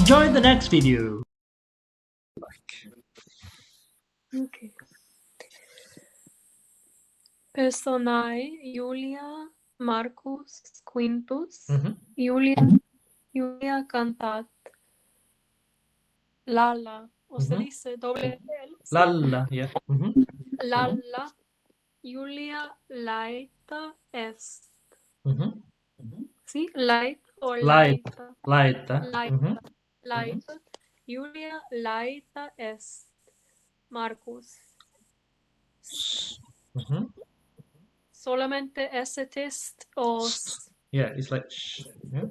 Enjoy the next video. Okay. Personae Julia, Marcus, Quintus, Julia cantat. Lala, o se dice doble L. ¿Sí? Lala, yeah. Lala, Julia laeta est. ¿Sí? Light o laeta. Laeta. Laeta. Laeta. Julia laeta est. Marcus. Solamente ese test o... Yeah, it's like yeah.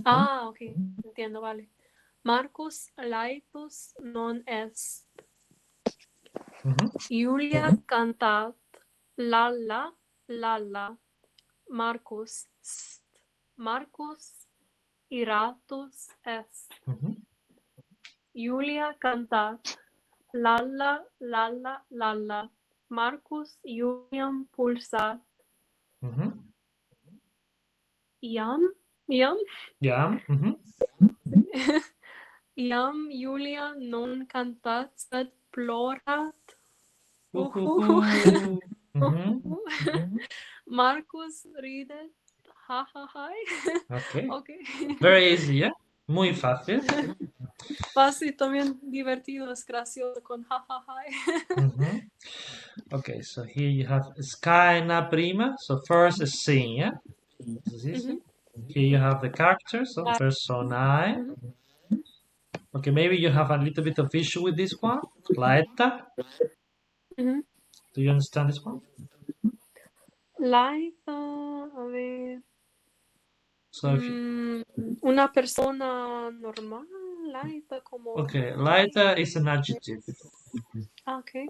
Ah, ok, entiendo, vale. Marcus laetus non est. Julia cantat. Lala, lala. Marcus st. Marcus iratus est. Julia cantat. Lala, lala, lala. Marcus Juliam pulsat. Iam? Yeah. Iam Julia non cantat, sed plorat. Marcus ridet. Ha, ha, ha. Okay. Okay. Very easy, yeah? Muy fácil. Fácil, también divertido, es gracioso con ha, ha, ha. Okay, so here you have Skyna prima. So first is scene, yeah? This is easy. Here you have the characters, so personae. Okay, maybe you have a little bit of issue with this one. Laeta. Do you understand this one? Laita, a ver. So if you, Una persona normal, laita como... okay, laeta is an adjective. Okay.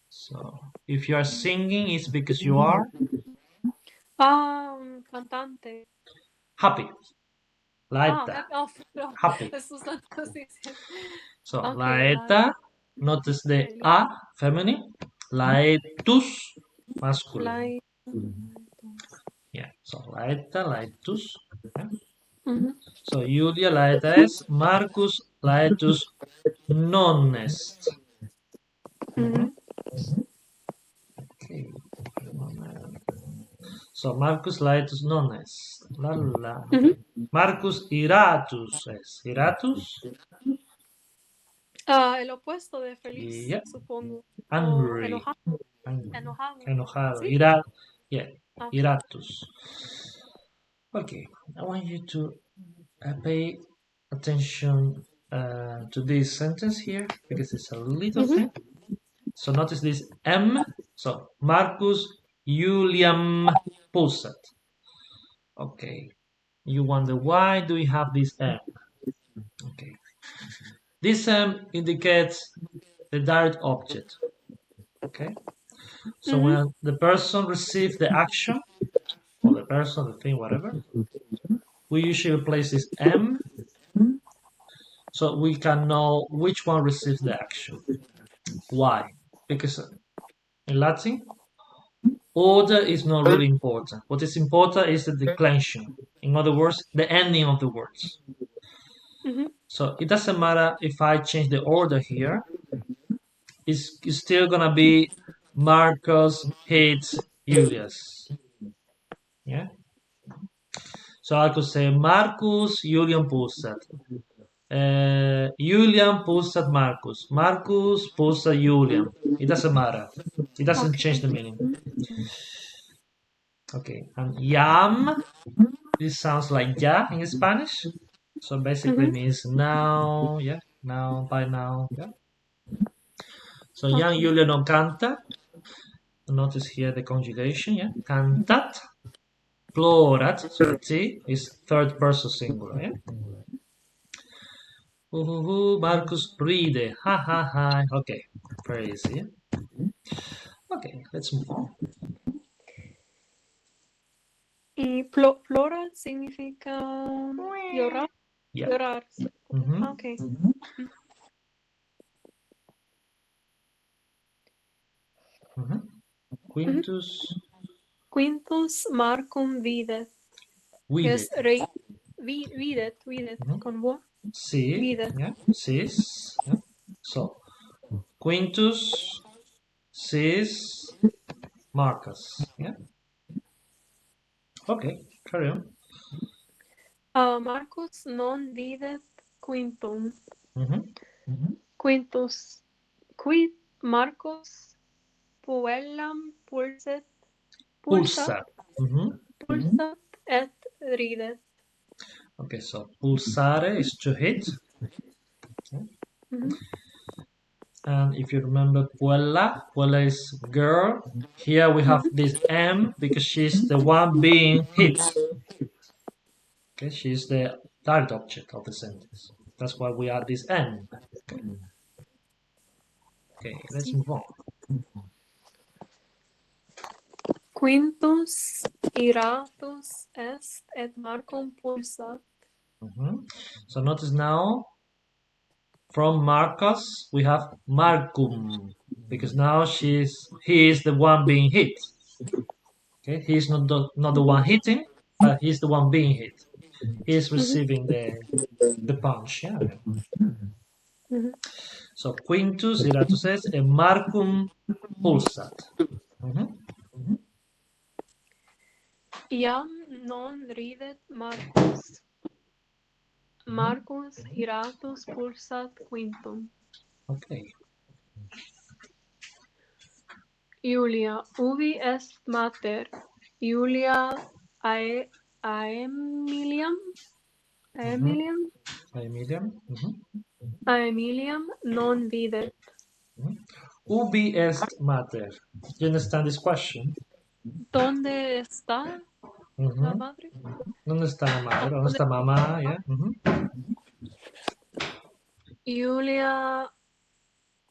So if you are singing, it's because you are Un cantante. happy. Laeta. Happy. Eso es la posición. So Okay, laeta, notice the a feminine, laetus masculine. Yeah, so laeta, laetus. Yeah. So Julia laeta est, Marcus laetus non est. Okay. So Marcus laetus non est. La la. Okay. Marcus iratus est. Iratus? El opuesto de feliz, Yeah. supongo. Angry. Enojado. Enojado. ¿Sí? Yeah. Okay. Iratus. Okay. I want you to pay attention to this sentence here because it's a little thing. So notice this M. So Marcus Juliam Pulsat. Okay. You wonder why do we have this M? Okay. This M indicates the direct object. Okay. So when the person receives the action, or the person, the thing, whatever, we usually place this M so we can know which one receives the action. Why? Because in Latin, order is not really important. What is important is the declension. In other words, the ending of the words. So it doesn't matter if I change the order here. It's still gonna be Marcus hates Julius. Yeah. So I could say Marcus Julian Pulsat. Julian Pulsat Marcus. Marcus Pulsat Julian. It doesn't matter. It doesn't change the meaning. Okay, and yam, this sounds like ya in Spanish. So basically means now, yeah, now, by now, yeah. So young Julia non canta. Notice here the conjugation, yeah. Cantat, plorat, so the T is third person singular, yeah. Marcus ride, ha ha ha. Okay, very easy, yeah. Okay, let's move on. Y plural significa llorar. Yeah. Llorar. Okay. Quintus. Quintus Marcum videt. Videt. Es videt, con vos. Si, Videt. yeah, sis, yeah. So, Quintus, sis, Marcus, yeah. Okay, carry on. Marcus non videt quintum. Mm-hmm. Quintus quid Marcus puellam pulsat Pulsat. Mm-hmm. pulsat et ridet. Okay, so pulsare is to hit. Yeah. Mhm. And if you remember Puella is girl. Here we have Mhm. this M because she's the one being hit. Okay, she's the direct object of the sentence. That's why we add this N. Okay, okay, let's Sí. move on. Quintus iratus est et Marcum pulsat. Mhm. So notice now from Marcos we have Marcum because now he is the one being hit. Okay, he's not the one hitting, but he's the one being hit. He's Mhm. receiving the punch. Yeah. Mhm. So Quintus Iratus says a Marcum pulsat. Mhm. Iam non ridet Marcus. Mhm. Marcus iratus pulsat quintum. Okay. Iulia, ubi est mater? Iulia Aemiliam? Mhm. Aemiliam? Emilian. Mhm. Aemiliam non videt. Mhm. Ubi est mater? Do you understand this question? ¿Dónde está la Mhm. madre? ¿Dónde está la madre? ¿Dónde ¿Dónde está mamá? Yeah. Mhm. Iulia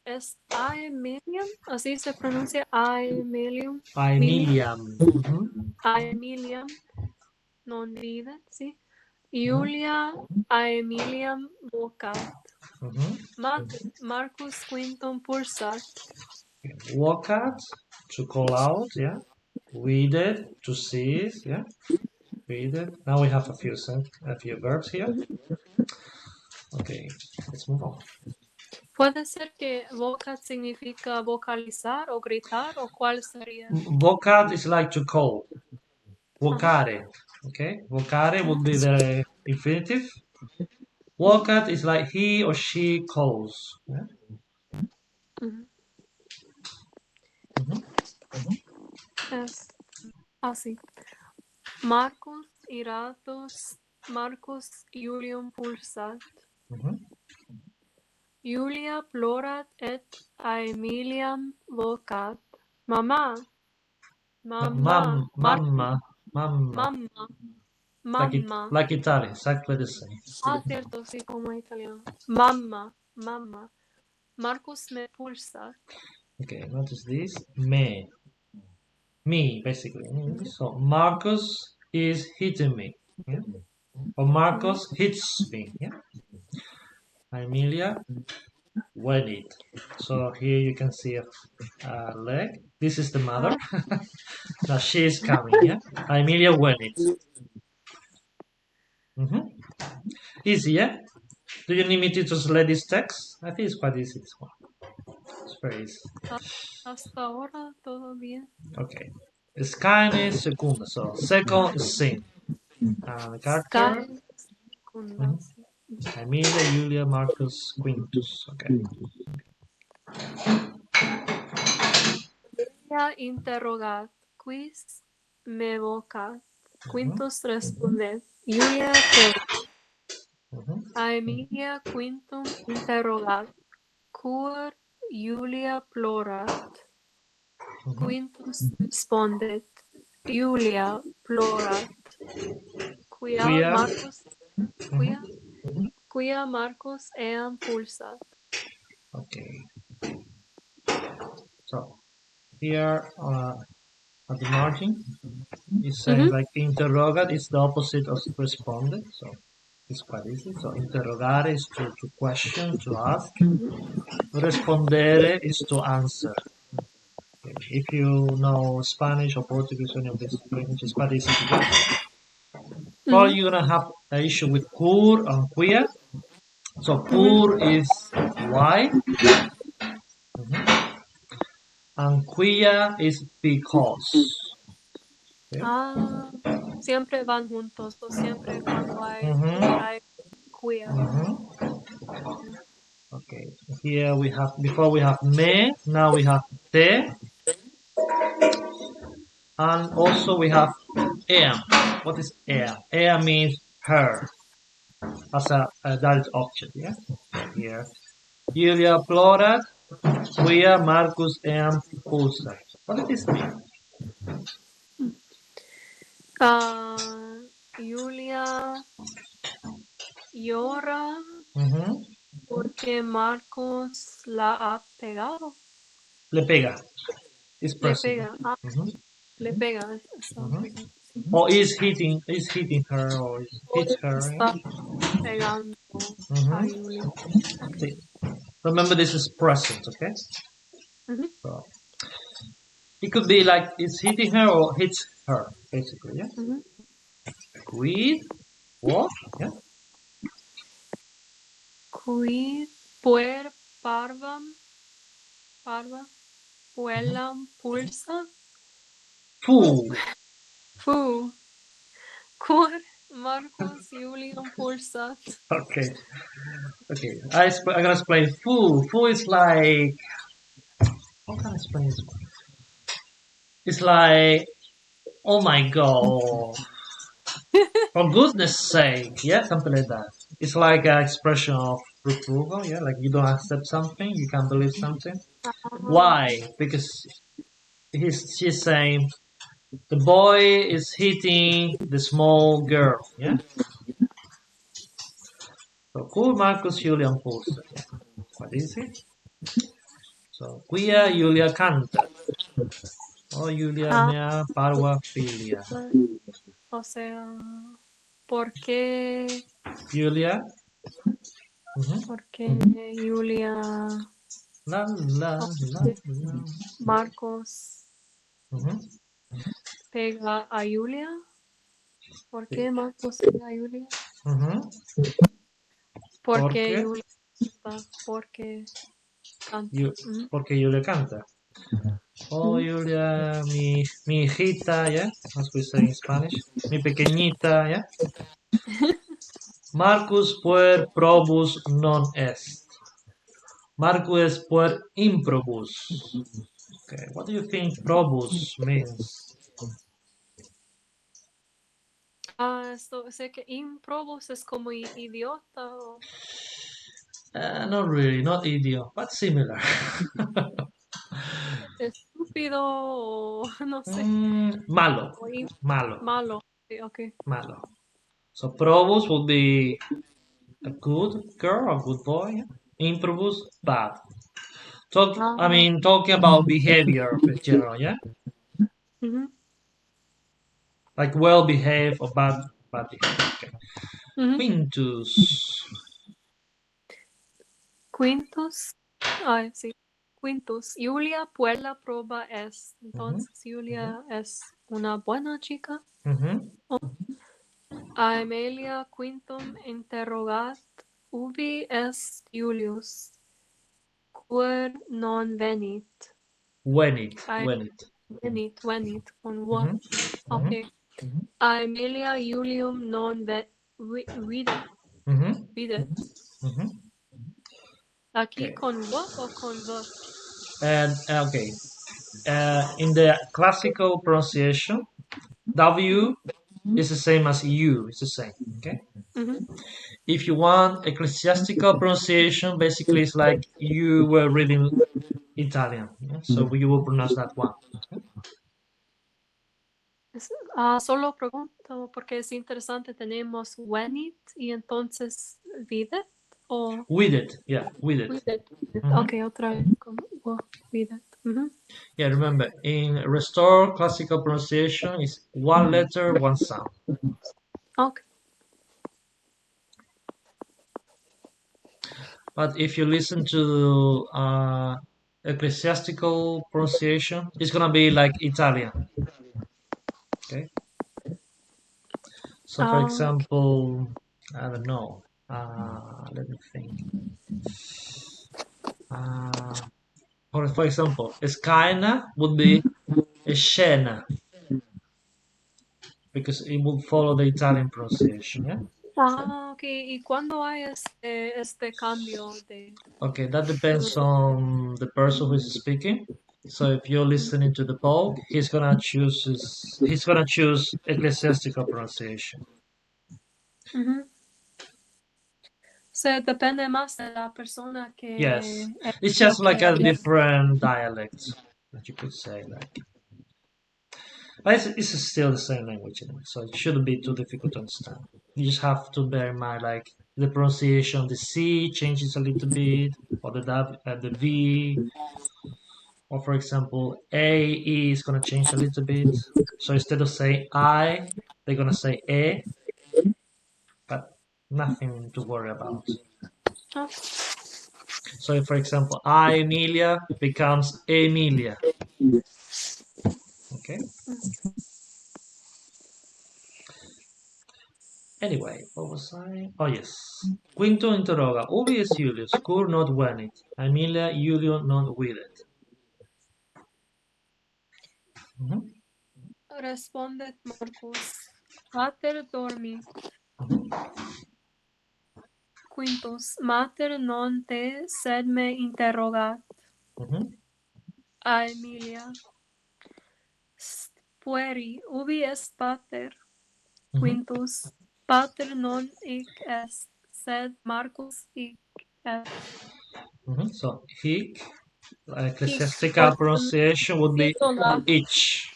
est Aemiliam? Así se pronuncia Aemilium. Milium. Emilian. Mhm. Aemiliam non videt, sí. Mhm. Iulia Aemiliam vocat. Mhm. Marcus quintum pulsat. Walk out to call out. Yeah. Read it to see. Yeah. Read it. Now we have a few verbs here. Okay. Let's move on. Puede ser que vocat significa vocalizar o gritar, o cuál sería. Vocat is like to call. Ajá. Vocare. Okay. Vocare would be Ujú, the infinitive. ujú, Vocat is like he or she calls. Yeah? ujú. Mhm. Es así. Marcus iratus, Marcus Iulium pulsat. Mhm. Iulia plorat et Aemiliam vocat. Mamá, mamá, Mamma, Marcus, mamma. mamma, mamma. Like Italian, exactly the same. Ah, cierto, sí, como italiano. Mamma, mamma. Marcus me pulsat. Okay, notice this. Me, basically. So Marcus is hitting me. Yeah? Or Ujú. Marcus hits me. Yeah? Emilia went it. So here you can see a leg. This is the mother. Ah, Now she is coming. Yeah? Emilia went it. Mhm. Easy, yeah? Do you need me to translate this text? I think it's quite easy, this one. It's very easy. ah, hasta ahora todo bien. Okay. Skyne secunda. So second is sin. The character. Sky Mhm. secundas. Emilia, Julia, Marcus, Quintus. Okay. Julia interrogat, quis me vocat? Mhm. Quintus respondet, Julia te. Mhm. A Emilia quintum interrogat, cur Julia plorat. Mhm. Quintus respondet, Julia plorat. Quia Queer. Marcus, Mhm. quia, quia Marcus eam pulsat. Okay. So here at the margin, it's saying Mhm, like interrogat is the opposite of responded. So it's quite easy. So interrogare is to question, to ask. Respondere is to answer. If you know Spanish or Portuguese or any of these languages, it's quite easy to get. Probably mhm, you're gonna have an issue with cur and queer. So Ujú. pur is why, mhm, and quia is because. Okay. Ah, siempre van juntos, o siempre cuando Mhm, hay queer. mhm. Okay. Here we have before we have me, now we have te, and also we have am. What is am? Am means her as a direct object. Yeah. Here. Julia plorat, quia Marcus am pulsat. What does this mean? Ah, Julia llora Mhm. porque Marcos la ha pegado. Le pega. Is Le present. pega, Mhm, le pega, está mhm. pegando. Or is hitting her or is O hits her. Yeah? está pegando a Mhm. Julia. Ok. See, remember this is present, okay? Ujú, So it could be like it's hitting her or hits her, basically. Yeah. ujú. Quid what? Yeah. Quid puer parva, Mhm. puellam pulsa, fu, Fu. fu, cur Marcus Julium pulsat. Okay. Okay. I'm gonna explain. Fu. Fu is like. How can I explain this one? It's like. Oh my god. For goodness sake. Yeah, something like that. It's like an expression of approval. Yeah, like you don't accept something, you can't believe something. Ah, Why? Because she's saying the boy is hitting the small girl. Yeah. So cool Marcus Julian Pulse. Yeah. What is it? So quia Julia canta. O Julia ah, mea parva filia. o sea, ¿por qué, Julia. Mhm. por qué Julia, La la o la qué la. Marcos Mhm. pega a Julia? ¿Por Sí. qué Marcos pega a Julia? Mhm. Porque Porque Julia canta, porque canta. Ju- porque Julia canta. Oh, Ujú. Julia, mi hijita, ¿ya? As we say in Spanish. Mi pequeñita, ¿ya? Marcus puer probus non est. Marcus puer improbus. Okay, what do you think probus means? Ah, esto, sé que improbos es como idiota o Not really, not idiot, but similar. estúpido o no sé, Malo, o malo, malo. Sí, ok. malo. So probus would be a good girl, a good boy. Yeah? Improbus, bad. I Ah, mean, talking about behavior in general, yeah? ujú, Like well behaved or bad behavior. Okay. ujú. Quintus. Quintus, ay, sí, Quintus. Julia Puella proba es. Mhm, Entonces, mhm, Julia es una buena chica. mhm. Aemelia quintum interrogat ubi est Julius, quod non venit. Ae venit, con what? Mhm, mhm, Okay. Aemelia Julium non videt, mhm, videt. mhm. Aquí Okay. con what o con the? And okay, in the classical pronunciation, Mhm, W is the same as U. It's the same. Okay. mhm. If you want ecclesiastical pronunciation, basically it's like you were reading Italian. Yeah? So you will pronounce that one. Solo pregunto porque es interesante, tenemos venit y entonces videt o With it. Yeah, with it. videt. Mhm. Ok, otra vez con what, videt. Ujú. Yeah, remember, in restore classical pronunciation is one letter, one sound. Ok. But if you listen to ecclesiastical pronunciation, it's gonna be like Italian. Okay. So, for Ok. example, I don't know. Let me think. Uh, for example, escena would be scena because it would follow the Italian pronunciation. Yeah. Ah, ok. ¿Y cuándo hay este cambio de Okay, that depends pronunciación? on the person who is speaking. So if you're listening to the Pope, he's gonna choose ecclesiastical pronunciation. Ujú. Se depende más de la persona Yes, que it's lo just like que a habla. different dialect that you could say. But it's still the same language anyway, so it shouldn't be too difficult to understand. You just have to bear in mind like the pronunciation, the C changes a little bit, or the V, or for example, A is gonna change a little bit. So instead of saying I, they're gonna say but nothing to worry about. Ah, So if, for example, I Emilia becomes Emilia. Okay. Anyway, what was I? Oh yes. Quinto interroga. Ubi es Julius? Cur not venit. Emilia Julio non videt. Mhm, respondet Marcus. Pater dormi. mhm, Quintus. Mater non te sed me interrogat. mhm, A Emilia. Pueri. Ubi est pater? mhm, Quintus. Pater non hic est, sed Marcus hic est. mhm. So hic, Hic. ecclesiastical Porque pronunciation would be quito la. each.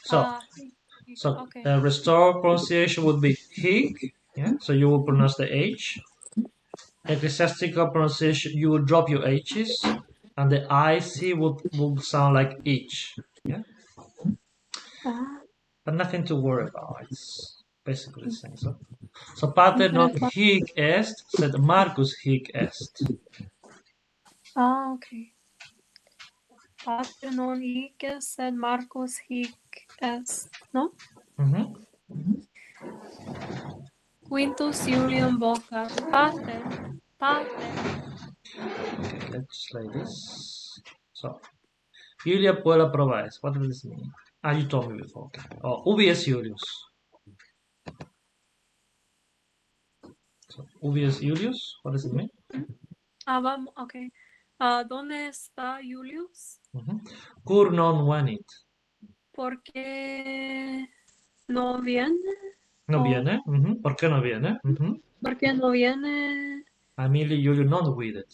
So Ah, hic. so Okay. the restored pronunciation would be hic. Yeah. So you will pronounce the H. Ecclesiastical pronunciation, you will drop your H's, and the IC would sound like each. Yeah. Ah, But nothing to worry about. It's basically the same. So pater non interesante. hic est, sed Marcus hic est. Ah, okay. Pater non hic est, sed Marcus hic est. No? Mhm. Quintus Julium vocat. Pater. Pater. Okay, let's like this. So Julia puella probaes. What does this mean? Ah, you told me before. Okay. Oh, ubi es Julius? So, ubi es Julius? What does it mean? Ah, vamos, okay. Ah, ¿dónde está Julius? Mhm. Cur non venit. ¿Por qué no viene? No ¿O viene. Mhm. ¿Por qué no viene? Mhm. por qué no viene? Emilio Julio non videt.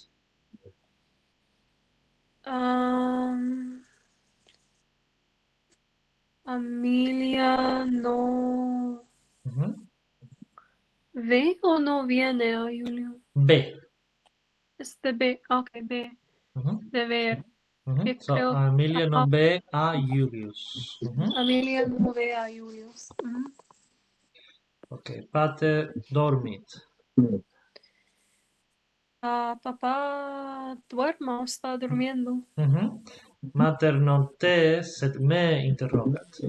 Um, Amelia no Mhm. ve o no viene a Julio. B. Este B, ok, B, Mhm. de ver. Mhm. Que So creo Amelia ah, non ve a Julius. Mhm. Amelia no ve a Julius. Ujú. Okay. Pater dormit. Ah, papá duerma o está durmiendo. Mhm. Mater non te, sed me interrogat.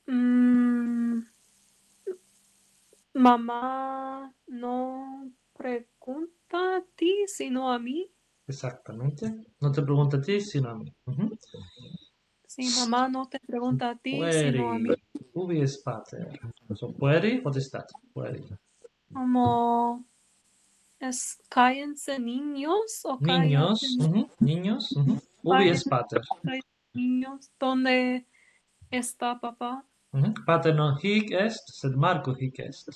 Mm, mamá no pregunta a ti, sino a mí. Exactamente. No te pregunta a ti, sino a mí. Mhm. Sí, mamá no te pregunta a ti, sino a mí. Pueri. Ubi es pater? So pueri, what is that? Pueri. Como es cállense niños o cállate Niños. niños. Mhm. Niños. Mhm. Ubi es Cállense pater? niños. ¿Dónde está papá? Mhm. Pater non hic est, sed Marco hic est.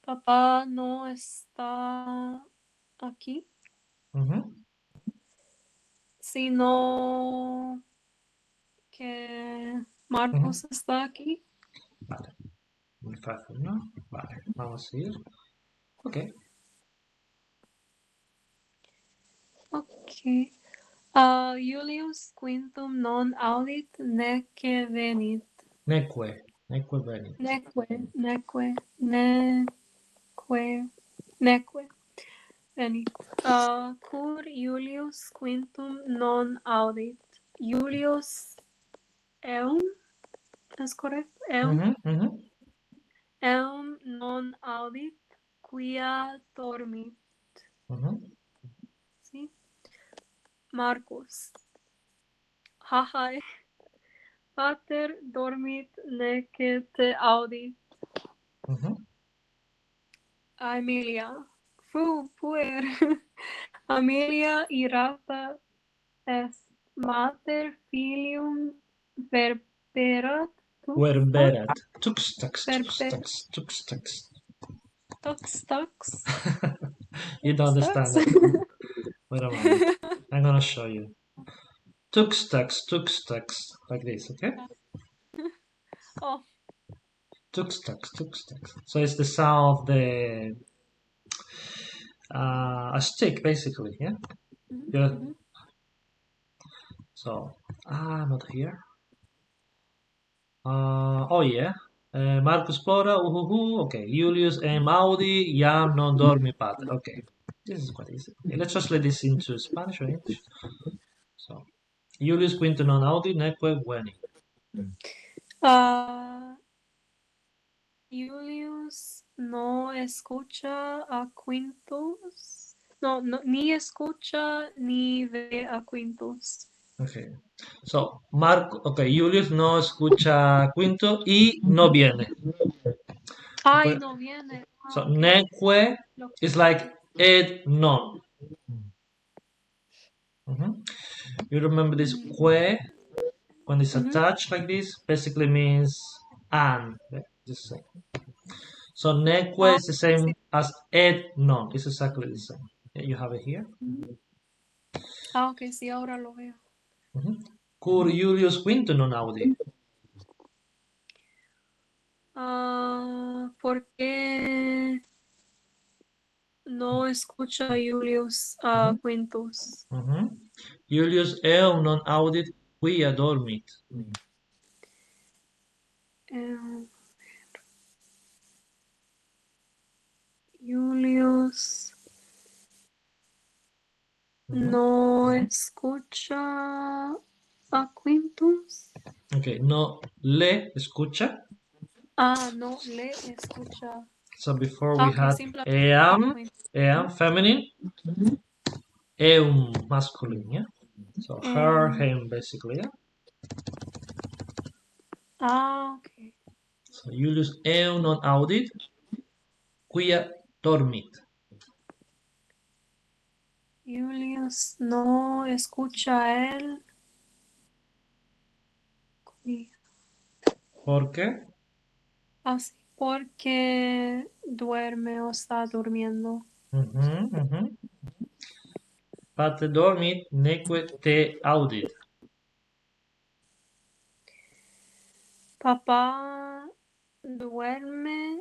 Papá no está aquí, Mhm. sino que Mhm. Marcos está aquí. Vale. Muy fácil, ¿no? Vale. Vamos a ir. Ok. Ok. Julius Quintum non audit neque venit. Neque. Neque venit. Neque venit. Cur Julius Quintum non audit. Julius eum es correcto. Mhm, mhm, Eum non audit quia dormit. mhm. ¿Sí? Marcus. Hahae. Pater dormit nece te audit. Mhm. Aemilia. Puer. Aemilia irata est mater filium verberat Verberat. tuxtac. Tux, tux, tux, Verber. tux, tux, tux. Tux. You don't understand Tux. that. Wait a moment. I'm gonna show you. Tux, tux, tux, tux. Like this, okay? Oh. Tux, tux, tux, tux. So it's the sound of the a stick, basically, yeah? Mhm, Yeah. mhm. So, not here. Oh yeah. Marcus Plora, uhuhu. Okay. Julius M. Audi, jam non dormi pater. Okay. This is quite easy. Okay, let's translate this into Spanish or English. So, Julius Quinto non Audi, neque veni. Ah, Julius no escucha a Quintus. No, no, ni escucha ni ve a Quintus. Okay. So, Marco, okay, Julius no escucha Quinto y no viene. Ay, Okay. no viene. So, Ah, ok. neque Lo- is like ed non. Mhm. You remember this mm, que when it's ujú. attached like this basically means and. Yeah, just say. So neque Ah, is the sí. same as ed non. It's exactly the same. Yeah, you have it here. Ujú. Ah, ok, sí, ahora lo veo. Mhm. Cur Julius Quinto non audi. Ah, ¿por qué no escucha a Julius a Mhm. Quintus? Mhm. Julius eum non audit quia dormit. Eh, Julius Mhm. no escucha a Quintus. Okay, no le escucha. Ah, no le escucha. So before Ah, we ok, had simplemente a eam, Quintus. eam feminine, eum masculine, yeah? So her, Em, him basically, yeah? ok. So Julius eum non audit quia dormit. Julius no escucha a él. ¿Por qué? Así porque duerme o está durmiendo. Mhm, mhm. Pater dormit neque te audit. Papá duerme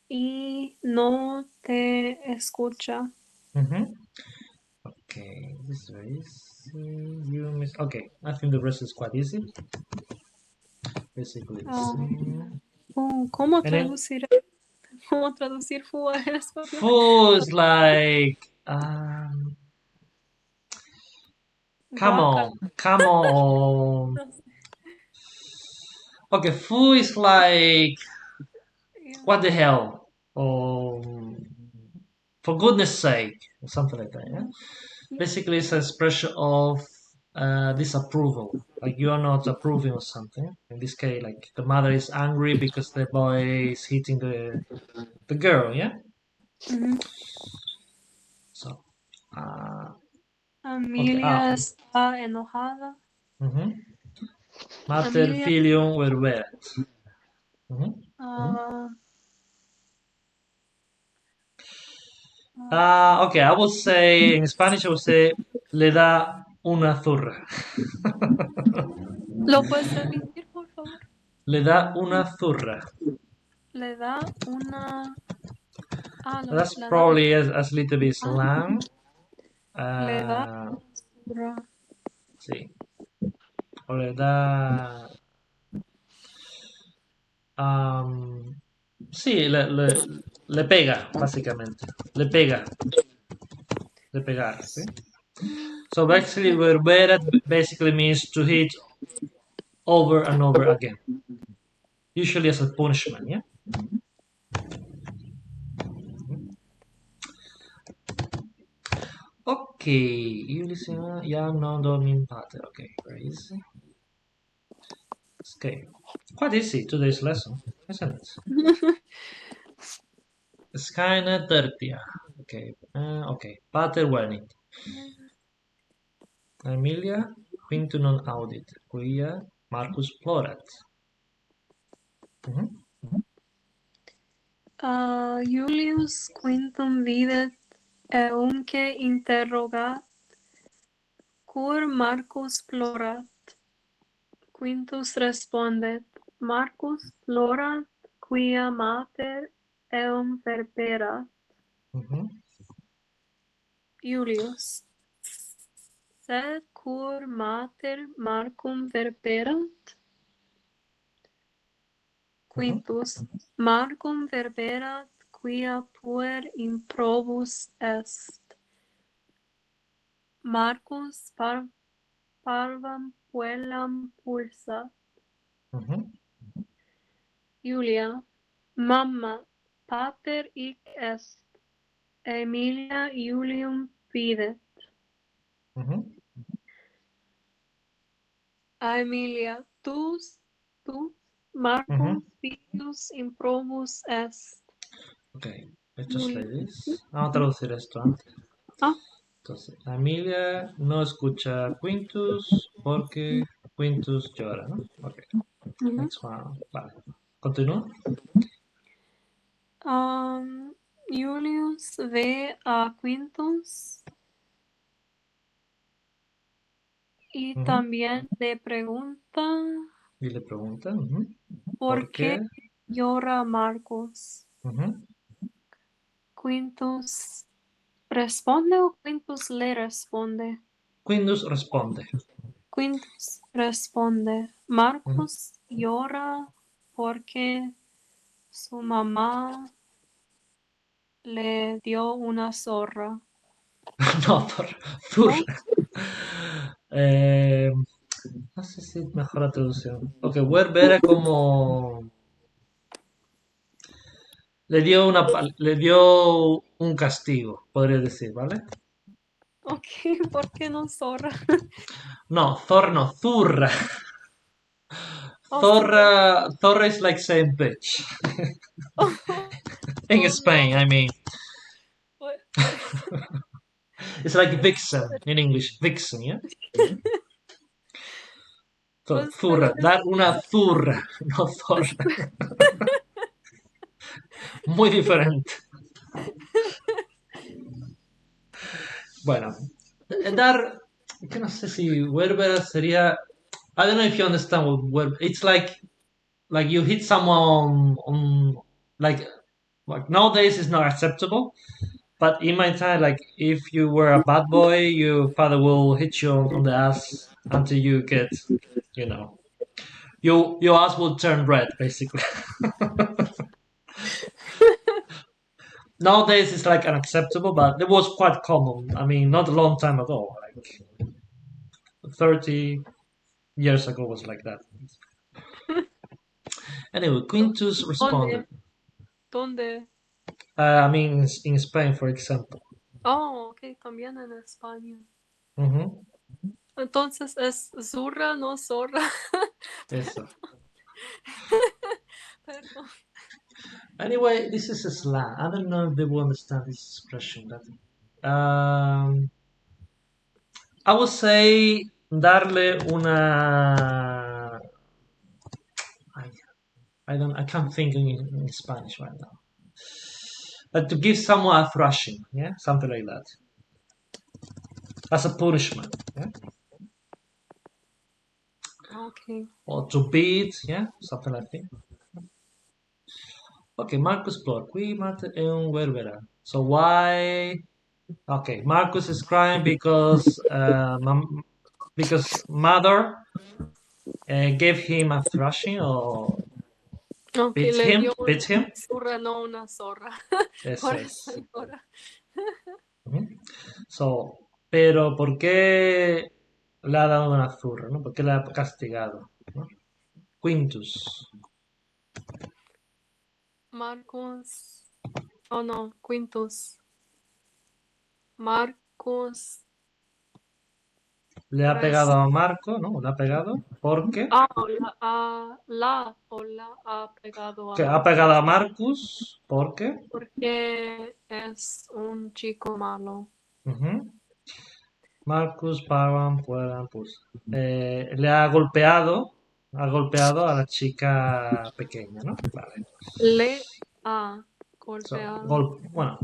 y no te escucha. Mhm. Okay, this is very easy. You miss. Okay, I think the rest is quite easy. Basically the Ah, same. ¿cómo And then traducir? ¿Cómo traducir fu al español? foo is like, come Guacala. on, come on. No sé. Okay, foo is like, Yeah. what the hell? For goodness sake, or something like that. Yeah. Mhm. Basically, it's an expression of disapproval. Like you are not approving of something. In this case, like the mother is angry because the boy is hitting the girl. Yeah. Ujú. So, uh, okay. Amelia está enojada. Mhm. Mater Amelia, filium verberat. Mhm. ah, ah, Okay, I would say in Spanish, I would say le da una zurra. ¿lo puedes repetir, por favor? Le da una zurra. Le da una. Ah, That's le da una. probably as little bit Ah, slang. le da Uh, una surra. sí. O le da. um, sí, le pega, básicamente. Le pega, de pegar, ¿sí? So basically, Le- verberat basically means to hit over and over again. usually as a punishment, yeah? Okay, Ulysses, yeah, no, dorming pater. Okay, very easy. Okay, quite easy today's lesson, isn't it? Skynet tertia. Okay, okay. Pater venit. Emilia quintum non audit, quia Marcus plorat. Mhm, Julius Quintum videt eumque interrogat, cur Marcus plorat. Quintus respondet, Marcus plorat, quia mater eum verberat. mhm, Julius, sed cur mater Marcum verberat? mhm, Quintus, Marcum verberat, quia puer improbus est. Marcus parvam puellam pulsat. mhm, Julia, mamma, pater hic est. Emilia Julium videt. mhm, Aemilia, tus Marcus mhm. filius improbus est. Okay, let's just like Julius. this. Vamos a traducir esto antes. Ah, Entonces, Emilia no escucha a Quintus porque Quintus llora, ¿no? Ok, mhm. next one. Vale. Continúa. Julius ve a Quintus y Ujú. también le pregunta Y le pregunta, ujú, por ¿por qué qué? llora Marcus. Ujú. Quintus responde o Quintus le responde. Quintus responde. Quintus responde, Ujú. Marcus llora porque su mamá le dio una zorra. No, por ¿No? zurra. Eh, no sé si mejor la traducción. Ok, Werber era como le dio un castigo, podría decir, ¿vale? Ok, ¿por qué no zorra? No, Thor no, Zurra. Oh, zorra. Thorra is like saying bitch. In Oh, Spain, no. I mean. What? It's like vixen in English. Vixen, yeah? So, Pues tal zurra. vez Dar una zurra, no es- zorra. Muy diferente. Bueno, dar. Que no sé si Werber sería. I don't know if you understand what Werber. It's like you hit someone on like nowadays it's not acceptable. But in my time, like if you were a bad boy, your father will hit you on the ass until you get, you know, your ass will turn red, basically. Nowadays it's like unacceptable, but it was quite common. I mean, not a long time ago, like 30 years ago was like that. Anyway, Quintus responded. ¿Dónde? ¿Dónde? I mean, in Spain, for example. Oh, ok, también en España. Mhm, Entonces es zurra, no zorra. eso. Perdón. Anyway, this is a slang. I don't know if they will understand this expression. I would say darle una. I, I can't think in Spanish right now. But to give someone a thrashing, yeah, something like that, as a punishment, yeah, Ok. or to beat, yeah, something like that. Okay, Marcus Plot, qui mate è un verbera. So why? Okay, Marcus is crying because mother gave him a thrashing or Ok, le dio beat una him. zurra, no una zorra. Por Eso eso es. llora. Ujú. So, pero ¿por qué le ha dado una zurra, no? ¿Por qué le ha castigado, no? Quintus. Marcus. Oh no, Quintus. Marcus. Le ha pegado a Marco, ¿no? Le ha pegado porque Ah, la ha pegado a que ha pegado a Marcus. Marcus porque Porque es un chico malo. ujú, Marcus pagan puedan pues le ha golpeado a la chica pequeña, ¿no? Vale. Le ha So, golpeado. bueno,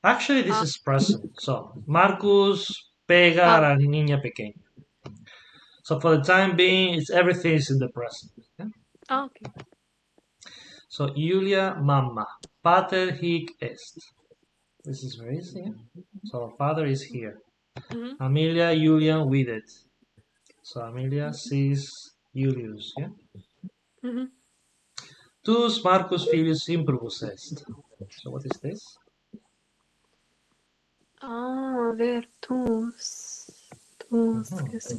actually this Ah, is present. So, Marcus pega a ah, la niña pequeña. So for the time being, it's everything is in the present. Yeah? ok. So Julia mamma, pater hic est. This is very easy. Yeah? So father is here. Ujú, Amelia Julian with it. So Amelia sees Julius. Yeah. ujú. Tus Marcus filius improbus est. So what is this? Ah, a ver, tus, Mhm. ¿qué es?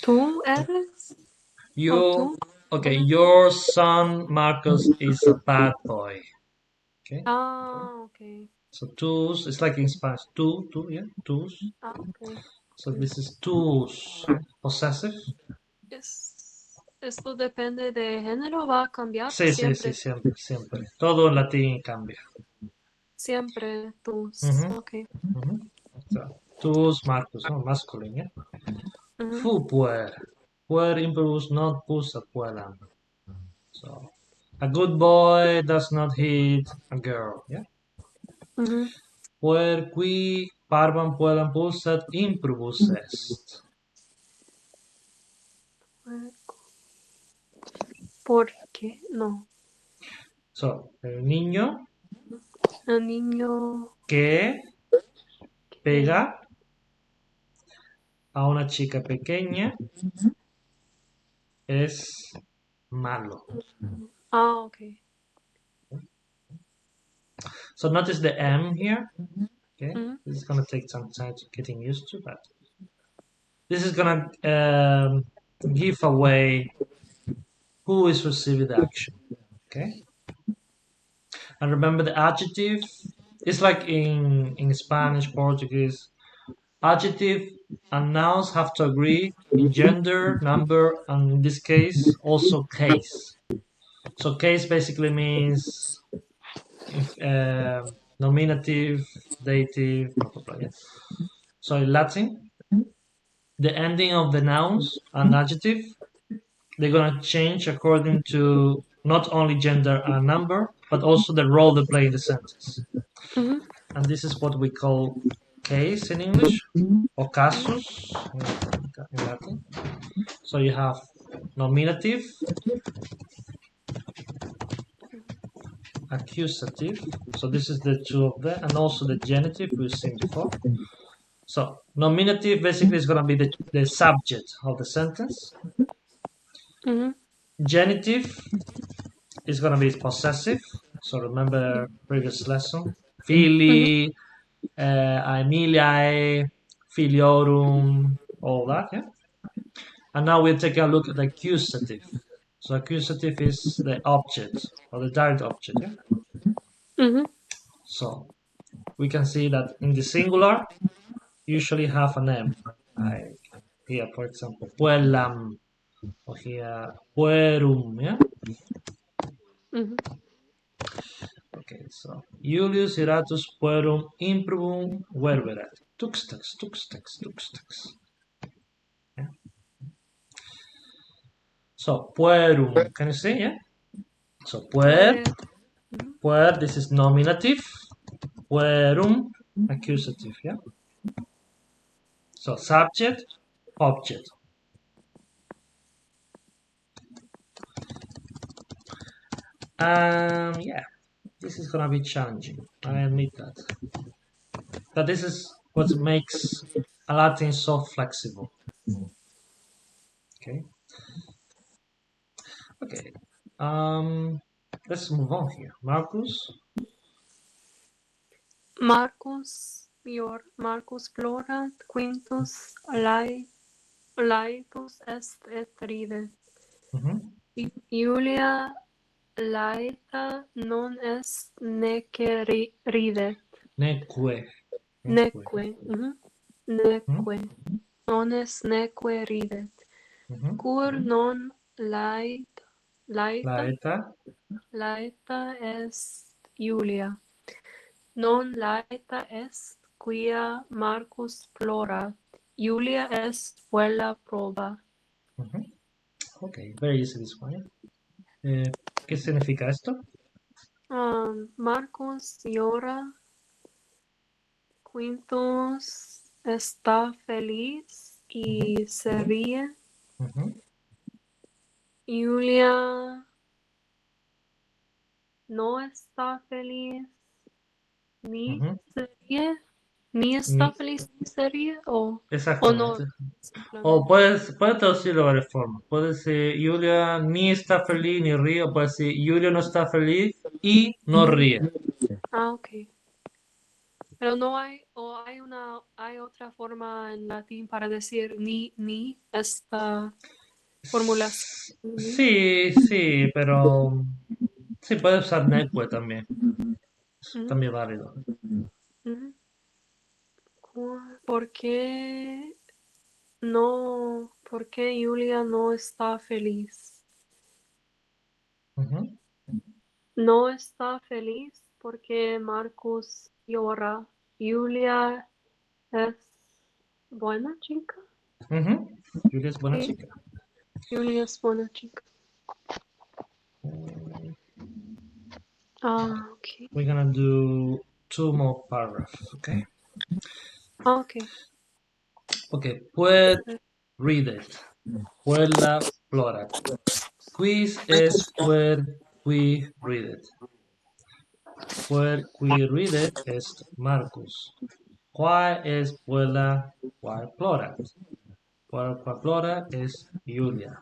¿Tú eres? ¿O You tú okay? eres? Your son Marcus is a bad boy. Okay. Ah, ok. So tus, it's like in Spanish, tú, yeah, tus. Ah, ok. So this is tus, yeah, possessive. Esto depende de género, va a cambiar Sí, sí, sí, siempre. siempre, siempre. Todo en latín cambia. Siempre tus. Ujú, Ok. ujú. So, tus Marcus, ¿no? Masculine, yeah. Ujú, Fu puer. Puer imperus not pus apuelam. So, a good boy does not hit a girl, yeah. ujú. Puer qui parvam puelam pulsat improbus est. ¿Por qué? No. So, el niño El niño que que... pega a una chica pequeña es malo. Ah, ok. So notice the M here. Okay, Ujú, this is gonna take some time to getting used to, but this is gonna give away who is receiving the action. Okay, and remember the adjective is like in Spanish, Portuguese. Adjective and nouns have to agree in gender, number, and in this case also case. So case basically means nominative, dative, blah blah blah. Yeah? So in Latin, the ending of the nouns and adjective they're gonna change according to not only gender and number, but also the role they play in the sentence. ujú, And this is what we call case in English or ujú, casus in Latin. So you have nominative, accusative. So this is the two of them, and also the genitive we've seen before. So nominative basically is gonna be the subject of the sentence. ujú, Genitive is gonna be possessive. So remember previous lesson. Fili, Aemiliae, filiorum, all that, yeah. And now we're taking a look at the accusative. So accusative is the object or the direct object, yeah. ujú, So we can see that in the singular usually have an M. Like here, for example, puellam, or here puerum, yeah. ujú. Okay, so Julius Iratus puerum improbum verberat. Tuxtax, tuxtax, tuxtax. Yeah. So puerum, can you see? Yeah. So Pues, ujú, puer. This is nominative. Puerum, accusative. Yeah. So subject, object. Yeah, this is gonna be challenging. I admit that. But this is what makes Latin so flexible. Okay. Okay. Um, let's move on here. Marcus. Marcus florant, Quintus laetus est et ride. Mhm. Julia Laeta non est neque ridet. Neque. Neque. Neque. ¿Mm? Neque. Non est neque ridet. Ujú. Cur non laeta. Laeta. Laeta. Laeta est Julia. Non laeta est quia Marcus plorat. Julia est vuela proba. Ujú. Ok, very easy this one. ¿Qué significa esto? Marcus llora. Quintus está feliz Ujú, y se ríe. ujú. Julia no está feliz ni Ujú. se ríe. Ni está Ni- feliz ni se ríe. O no, Exactamente. O simplemente. puedes traducirlo de varias formas. Puede decir Julia ni está feliz ni ríe, o puede decir Julia no está feliz y no ríe. Ok. Pero no hay, o hay otra forma en latín para decir ni esta formulación. Ni. Sí, sí, pero sí, puedes usar neque también. Mm, También válido. mm. ¿Por qué no? ¿Por qué Julia no está feliz? Ujú, No está feliz porque Marcus llora. Julia es buena chica. ujú. Julia es buena Sí, chica. Julia es buena chica. Ok. We're gonna do two more paragraphs, okay? Ok. Okay, puer read it. Puella plorat. Quis es puer qui read it. Puer qui read it est Marcus. Quae es puella quae plorat. Puella quae plora is Julia.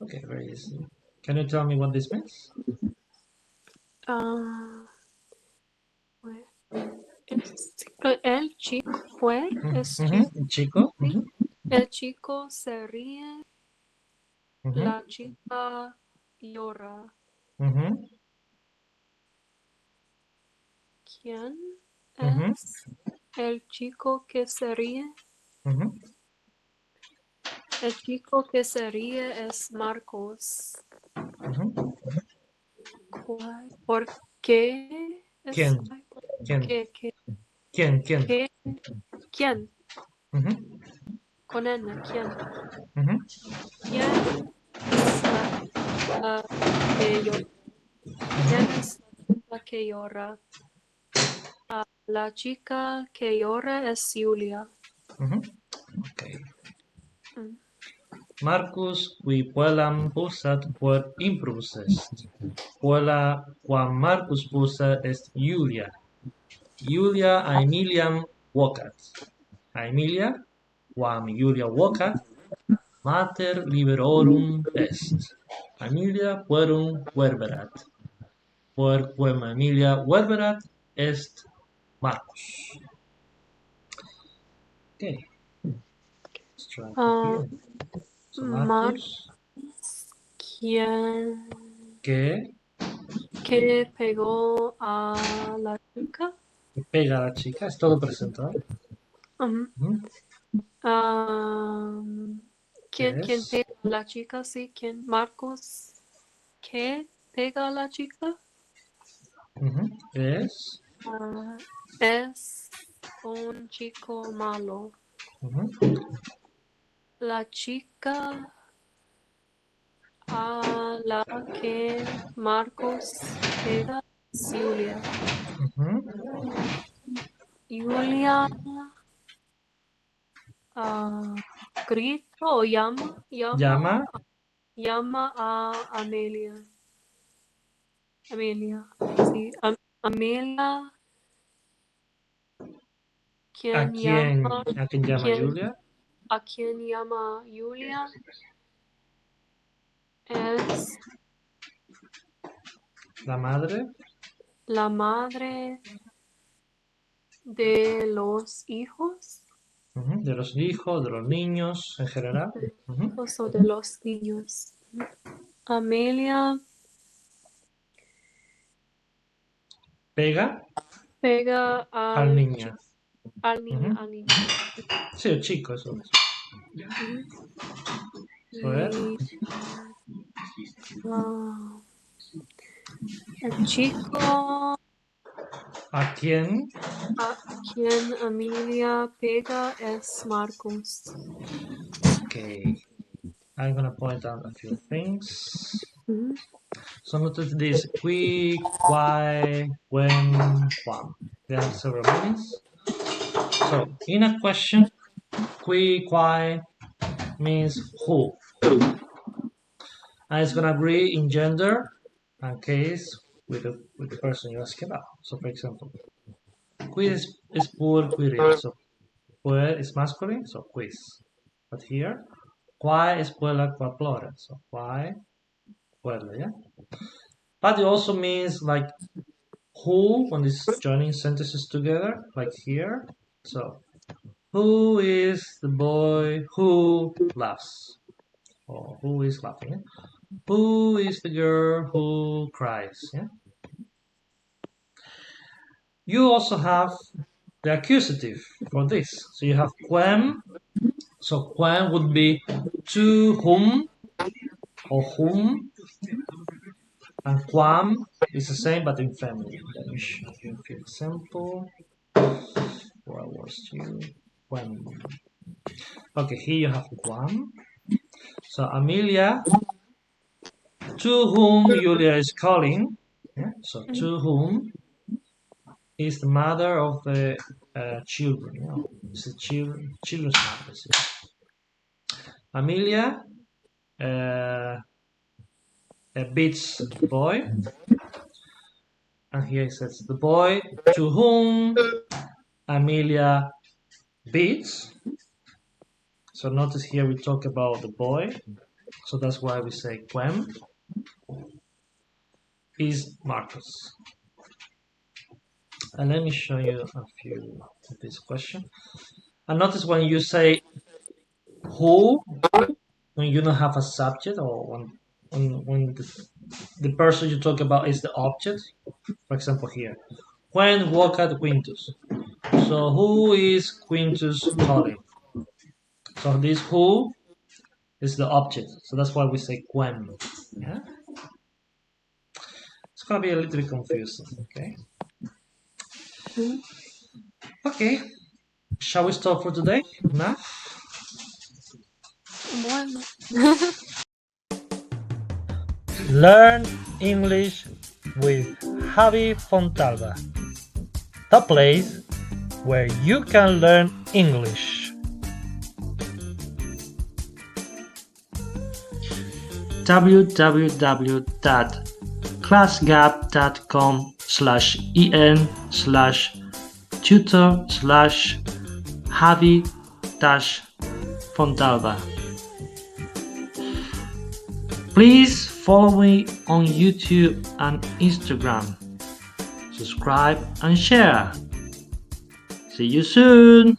Okay, very easy. Can you tell me what this means? Ah, pues, el chico, puer es Ujú, chico, chico. sí. Ujú, El chico se ríe, ujú, la chica llora. ujú, ¿Quién ujú, es el chico que se ríe? ujú, El chico que se ríe es Marcos. ujú. ¿Por qué ¿Quién? es ¿Quién? qué, qué, ¿Quién? ¿Quién? qué, quién? Ujú, Con N, ¿quién? ujú, ¿Quién es la chica que llora? ¿Quién ujú, es la chica que llora? La chica que llora es Julia. ujú. Okay. Mm. Marcus qui puellam possat puer improbus est. Puella quam Marcus possa est Julia. Julia Aemiliam vocat. Aemilia, quam Julia vocat, mater liberorum est. Aemilia puerum verberat. Puerquam Aemilia verberat est Marcus. Okay, let's try to Ah, hear. So Marcos, Marcus, ¿quién que que pegó a la chica? pega a la chica, es todo presentado. Ujú. Ujú. Am, ¿quién Es, pega a la chica? Sí, ¿quién? Marcos, ¿qué pega a la chica? ujú, es, Ah, es un chico malo. ujú, La chica a la que Marcos pega es Julia. ujú. Julia ah, grita o Llama llama a Amelia. Amelia, sí. Amelia, a quien llama, quien llama quien, Julia, a quien llama Julia es la madre, la madre de los hijos, ujú, de los hijos, de los niños en general. Ujú, o de los niños. Amelia Pega Pega al niño. al niño, Ujú. al niño. Sí, el chico, eso. Ujú. Eso es. Y ah, el chico ¿A quién? a quien Amelia pega es Marcos. Okay. I'm gonna point out a few things. Ujú. So notice this qui, quai, when, quam. They have several meanings. So in a question, qui, quai means who. And it's gonna agree in gender and case with the person you ask about. So for example, qui is pur quiril. So puer is masculine, so quis. But here, quai is puella qua plural. So quai, puella, yeah? But it also means like who when it's joining sentences together, like here. So who is the boy who laughs? Or who is laughing? Yeah? Who is the girl who cries? Yeah. You also have the accusative for this. So you have quem. So quem would be to whom or whom, and quam is the same but in feminine. Let me show you a few example. Where was you? Quem. Okay, here you have quam. So Amelia, to whom Julia is calling. Yeah? So to whom is the mother of the children. You know, it's the children's mother. Amelia beats the boy, and here it says the boy to whom Amelia beats. So notice here we talk about the boy, so that's why we say quem is Marcus. And let me show you a few of this question. And notice when you say who, when you don't have a subject, or when the person you talk about is the object. For example, here, when walk at Quintus. So who is Quintus calling? So this who is the object. So that's why we say quem. Yeah, it's gonna be a little bit confusing. Okay. Mhm. Okay. Shall we stop for today? Enough. Bueno. Learn English with Javi Fontalba, the place where you can learn English. www.classgap.com/en/tutor/Javi-Fontalba. Please follow me on YouTube and Instagram. Subscribe and share. See you soon!